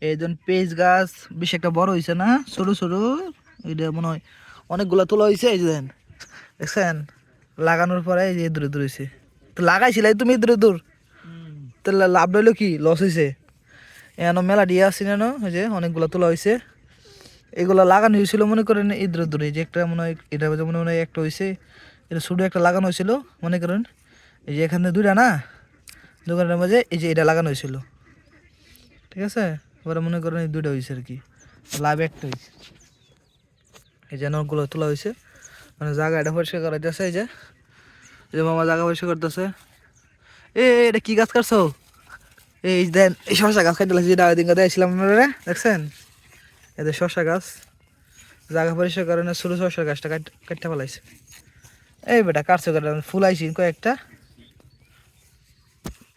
এই জন পেঁয়াজ গাছ বেশ একটা বড় হয়েছে না, ছোট ছোট। এটা মনে হয় অনেকগুলা তোলা হয়েছে। এই যে দেখছেন, লাগানোর পরে এই যে দূরে দূর হয়েছে। তো লাগাইছিলাই তুমি দূরে দূর, তো লাভ রইলো কি, লস হয়েছে? এখানে মেলা দিয়ে আসছি না, ওই যে অনেকগুলা তোলা হয়েছে। এগুলা লাগানো হয়েছিল মনে করেন এই দূরে দূরে, যে একটা মনে হয় এটা মনে হয় একটা হয়েছে, এটা ছোটো একটা লাগানো হয়েছিল মনে করেন। এই যে এখানে দুইটা না, দোকানের মাঝে এই যে এটা লাগানো হয়েছিল, ঠিক আছে। এবার মনে করেন এই দুইটা হয়েছে আর কি, লাভ একটা হয়েছে। এই যে অনেকগুলো তোলা হয়েছে, মানে জায়গা এটা পরিষ্কার করা যাচ্ছে। এই যে মামা জায়গা পরিষ্কার করতেছে। এটা কি গাছ কাটছো? এই দেন, এই শসা গাছ কাটতে লাগছে, যেটা ওই দিন দিয়েছিলাম আপনারা, দেখছেন? এদের শসা গাছ জায়গা পরিষ্কার করে না, ছোটো শসার গাছটা কাটতে ফেলাইছে। এই বেটা কাটছো কাটা, ফুল আইসি কয়েকটা।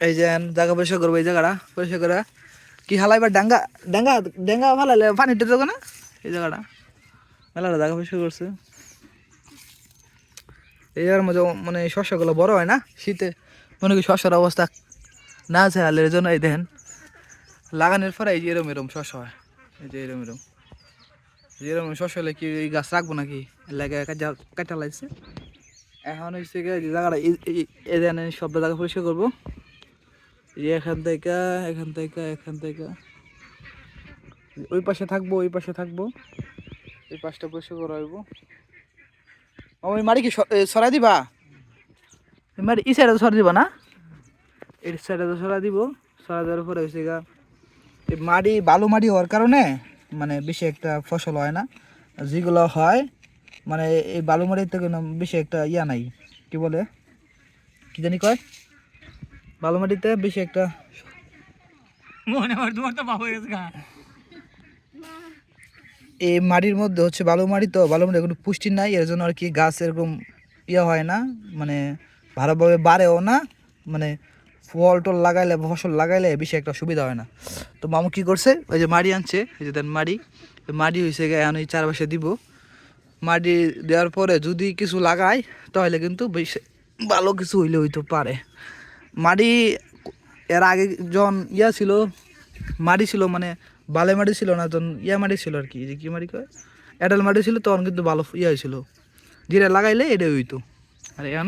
এই যে জায়গা পরিষ্কার করবো, এই জায়গাটা পরিষ্কার করে কি হালাইবার ডাঙ্গা ডাঙ্গা ডাঙ্গা ফালাইলে পানিটা দেবো না। এই জায়গাটা মেলাটা জায়গা পরিষ্কার করছে। এই জায়গার মধ্যে মানে শস্যগুলো বড় হয় না শীতে, মনে করি শস্যের অবস্থা না আছে হালের জন্য। এই দেখেন লাগানোর পরে এই যে এরম এরম শস্য হয়, এই যে এরম এরম যেরকম শস্য হলে কি এই গাছ রাখবো নাকি, লাগে কাটা লাগছে। এখন হচ্ছে যে জায়গাটা এই দেন সব জায়গা পরিষ্কার করবো। এই যে এখান থেকে এখান থেকে এখান থেকে ওই পাশে থাকবো, ওই পাশে থাকবো, এই পাশটা পরিষ্কার করা হইব। ওই মাটি কি সরাই দিবা? মাটি এই সাইডে সরাই দিবা না, এই সাইডে তো সরাই দিব। সরাই দেওয়ার পরে হয়েছে গা এই মাটি বালু মাটি হওয়ার কারণে মানে বেশি একটা ফসল হয় না। যেগুলো হয় মানে এই বালু মাটিতে কোনো বেশি একটা ইয়া নাই, কি বলে কি জানি কয়, বালু মাটিতে বেশি একটা মনে হয় তোমার তো বাবা হয়ে গেছে গা। এই মাটির মধ্যে হচ্ছে বালু মাটি, তো বালু মাটি কোনো পুষ্টি নাই, এর জন্য আর কি গাছ এরকম ইয়ে হয় না, মানে ভালোভাবে বাড়েও না, মানে ফল টল লাগাইলে ফসল লাগাইলে বেশি একটা সুবিধা হয় না। তো মামু কি করছে, ওই যে মাড়ি আনছে, এই যে দেন মাড়ি, মাড়ি হয়েছে গিয়ে এখন এই চারপাশে দিব। মাটি দেওয়ার পরে যদি কিছু লাগায় তাহলে কিন্তু বেশ ভালো কিছু হইলে হইতে পারে। মাটি এর আগে যখন ইয়া ছিল, মাটি ছিল মানে বালে মাটি ছিল না, তখন ইয়া মাটি ছিল আর কি, যে কি মাটি কয়, এঁটেল মাটি ছিল, তখন কিন্তু ভালো ইয়া হয়েছিল, যেটা লাগাইলে এটা হইতো। আর এখন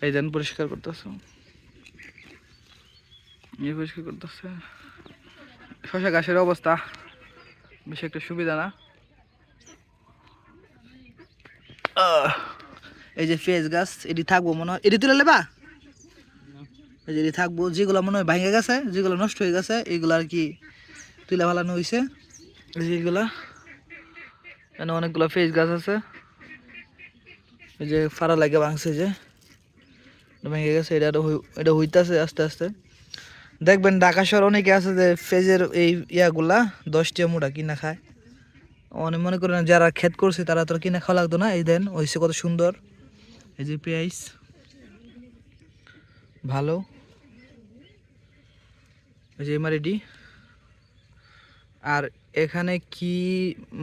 এই দেন পরিষ্কার করতেছে, ইয়ে পরিষ্কার করতেছে। শশা গাছের অবস্থা বেশি একটা সুবিধা না। এই যে পেঁয়াজ গাছ এটি থাকবো মনে হয়, এটি তুলে নেবা। এই যে এটি থাকবো, যেগুলো মনে হয় ভেঙে গেছে, যেগুলো নষ্ট হয়ে গেছে এইগুলো আর কি তুলে ফেলানো হয়েছে। এই যে এইগুলা এখানে অনেকগুলো পেঁয়াজ গাছ আছে, এই যে ফাড়া লাগে ভাঙছে, যে ভেঙে গেছে, এটা হইতাছে আস্তে আস্তে। দেখবেন ঢাকা শহর অনেকে আছে যে পেঁয়াজের এই ইয়াগুলা 10 টা মুড়া কিনা খায়। অনেক মনে করেন যারা ক্ষেত করছে তারা তো কিনে খাওয়া লাগতো না। এই দেন হয়েছে কত সুন্দর, এই যে পেঁয়াজ ভালো, এই যে মাটিটি। আর এখানে কি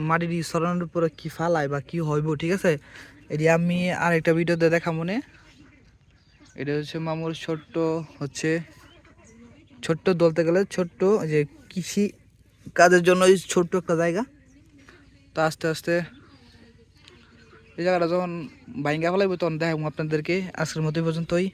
মাটিটি সরানোর পরে কি ফালায় বা কি হইব, ঠিক আছে, এটি আমি আর একটা ভিডিওতে দেখা মনে। এটা হচ্ছে মামুর ছোট্ট হচ্ছে ছোট্ট বলতে গেলে ছোট্ট যে কৃষি কাজের জন্য এই ছোট্ট একটা জায়গা। তো আস্তে আস্তে এই জায়গাটা যখন ভাঙ্গা ফেলাইব তখন দেখাবো আপনাদেরকে। আজকের মতো পর্যন্তই।